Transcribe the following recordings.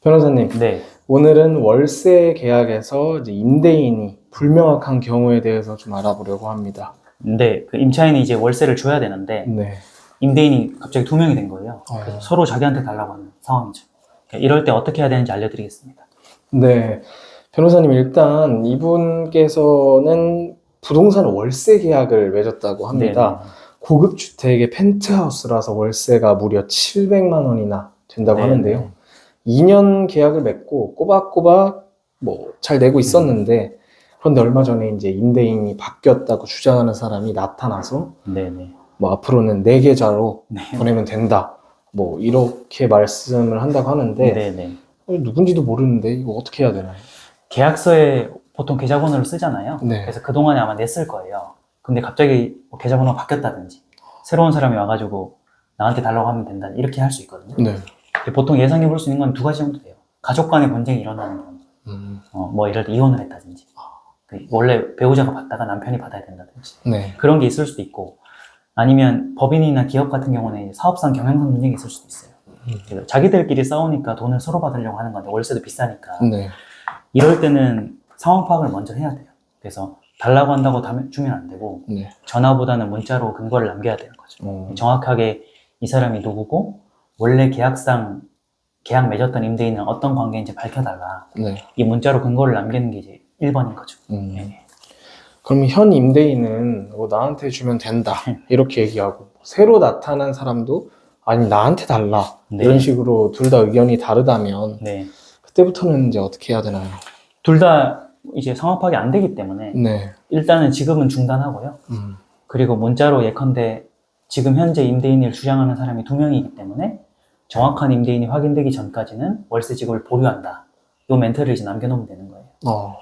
변호사님, 네, 오늘은 월세 계약에서 이제 임대인이 불명확한 경우에 대해서 좀 알아보려고 합니다. 근데 그 임차인이 이제 월세를 줘야 되는데 네. 임대인이 갑자기 2명이 된 거예요. 그래서 서로 자기한테 달라고 하는 상황이죠. 이럴 때 어떻게 해야 되는지 알려드리겠습니다. 네. 변호사님, 일단 이분께서는 부동산 월세 계약을 맺었다고 합니다. 네네. 고급 주택의 펜트하우스라서 월세가 무려 700만 원이나 된다고 네네. 하는데요. 2년 계약을 맺고 꼬박꼬박 뭐 잘 내고 있었는데, 그런데 얼마 전에 이제 임대인이 바뀌었다고 주장하는 사람이 나타나서 네네. 뭐 앞으로는 내 계좌로 네. 보내면 된다, 뭐 이렇게 말씀을 한다고 하는데, 네네. 누군지도 모르는데 이거 어떻게 해야 되나요? 계약서에 보통 계좌번호를 쓰잖아요. 네. 그래서 그동안에 아마 냈을 거예요. 근데 갑자기 뭐 계좌번호가 바뀌었다든지 새로운 사람이 와가지고 나한테 달라고 하면 된다 이렇게 할 수 있거든요. 네. 근데 보통 예상해 볼 수 있는 건 두 가지 정도 돼요. 가족 간의 분쟁이 일어나는 경우. 뭐 이럴 때 이혼을 했다든지 원래 배우자가 받다가 남편이 받아야 된다든지 네. 그런 게 있을 수도 있고, 아니면 법인이나 기업 같은 경우는 사업상 경영상 문제가 있을 수도 있어요. 그래서 자기들끼리 싸우니까 돈을 서로 받으려고 하는 건데 월세도 비싸니까 네. 이럴 때는 상황 파악을 먼저 해야 돼요. 그래서 달라고 한다고 주면 안 되고 네. 전화보다는 문자로 근거를 남겨야 되는 거죠. 정확하게 이 사람이 누구고 원래 계약상 계약 맺었던 임대인은 어떤 관계인지 밝혀달라. 네. 이 문자로 근거를 남기는 게 이제 1번인 거죠. 네. 그럼 현 임대인은 뭐 나한테 주면 된다 이렇게 얘기하고, 새로 나타난 사람도 아니 나한테 달라 네. 이런 식으로 둘 다 의견이 다르다면 네. 그때부터는 이제 어떻게 해야 되나요? 둘 다 이제 상황 파악이 안 되기 때문에 네. 일단은 지급은 중단하고요. 그리고 문자로 예컨대 지금 현재 임대인을 주장하는 사람이 2명이기 때문에 정확한 임대인이 확인되기 전까지는 월세 지급을 보류한다. 이 멘트를 이제 남겨놓으면 되는 거예요.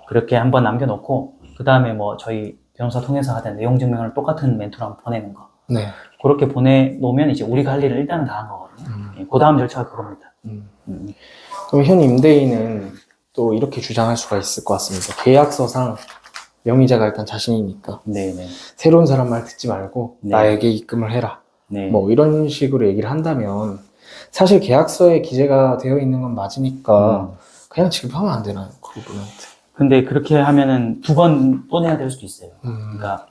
그렇게 한번 남겨놓고 그 다음에 뭐 저희 변호사 통해서 하던 내용 증명을 똑같은 멘트로 한번 보내는 거. 네. 그렇게 보내놓으면 이제 우리가 할 일을 일단은 다 한 거거든요. 그 다음 절차가 그겁니다. 그럼 현 임대인은 또 이렇게 주장할 수가 있을 것 같습니다. 계약서상 명의자가 일단 자신이니까 네네. 새로운 사람 말 듣지 말고 네. 나에게 입금을 해라. 네. 뭐 이런 식으로 얘기를 한다면 사실 계약서에 기재가 되어 있는 건 맞으니까 그냥 지급하면 안 되나요? 그 부분한테. 근데 그렇게 하면은 2번 또 내야 될 수도 있어요. 그러니까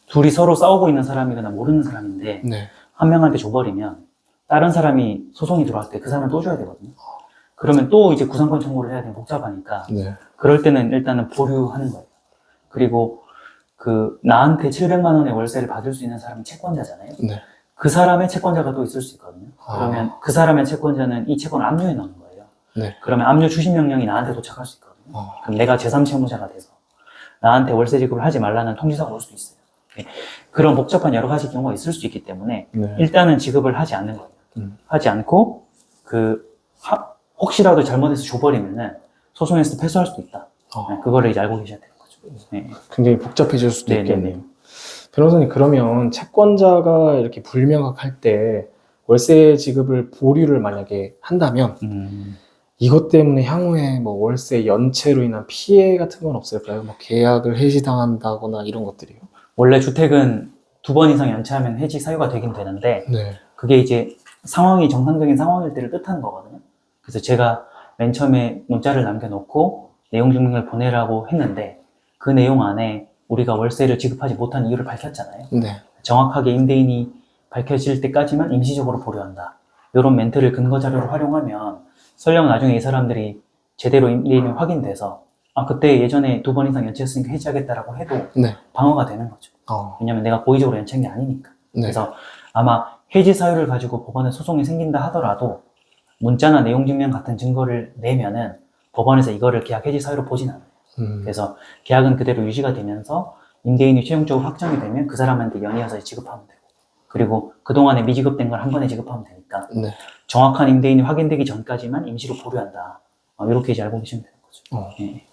둘이 서로 싸우고 있는 사람이거나 모르는 사람인데 네. 한 명한테 줘버리면 다른 사람이 소송이 들어왔을 때 그 사람은 또 줘야 되거든요. 그러면 또 이제 구상권 청구를 해야 되면 복잡하니까 네. 그럴 때는 일단은 보류하는 거예요. 그리고 그 나한테 700만 원의 월세를 받을 수 있는 사람이 채권자잖아요. 네. 그 사람의 채권자가 또 있을 수 있거든요. 그러면 그 사람의 채권자는 이 채권을 압류해 놓는 거예요. 네. 그러면 압류 추심 명령이 나한테 도착할 수 있거든요. 그럼 내가 제3채무자가 돼서 나한테 월세 지급을 하지 말라는 통지서가 올 수도 있어요. 그런 복잡한 여러 가지 경우가 있을 수 있기 때문에 네. 일단은 지급을 하지 않는 거예요. 하지 않고 혹시라도 잘못해서 줘버리면은 소송에서 패소할 수도 있다. 그거를 이제 알고 계셔야 되는 거죠. 네. 굉장히 복잡해질 수도 네네네. 있겠네요. 변호사님, 그러면 채권자가 이렇게 불명확할 때 월세 지급을 보류를 만약에 한다면 이것 때문에 향후에 뭐 월세 연체로 인한 피해 같은 건 없을까요? 뭐 계약을 해지당한다거나 이런 것들이요? 원래 주택은 2번 이상 연체하면 해지 사유가 되긴 되는데 네. 그게 이제 상황이 정상적인 상황일 때를 뜻하는 거거든요. 그래서 제가 맨 처음에 문자를 남겨놓고 내용 증명을 보내라고 했는데 그 내용 안에 우리가 월세를 지급하지 못한 이유를 밝혔잖아요. 네. 정확하게 임대인이 밝혀질 때까지만 임시적으로 보류한다. 이런 멘트를 근거 자료로 활용하면 설령 나중에 이 사람들이 제대로 임대인이 확인돼서 그때 예전에 2번 이상 연체했으니까 해지하겠다라고 해도 네. 방어가 되는 거죠. 왜냐면 내가 고의적으로 연체한 게 아니니까. 네. 그래서 아마 해지 사유를 가지고 법원에 소송이 생긴다 하더라도 문자나 내용 증명 같은 증거를 내면은 법원에서 이거를 계약 해지 사유로 보진 않아요. 그래서 계약은 그대로 유지가 되면서 임대인이 최종적으로 확정이 되면 그 사람한테 연이어서 지급하면 되고, 그리고 그동안에 미지급된 걸 한 번에 지급하면 되니까 네. 정확한 임대인이 확인되기 전까지만 임시로 보류한다. 이렇게 이제 알고 계시면 되는 거죠. 네.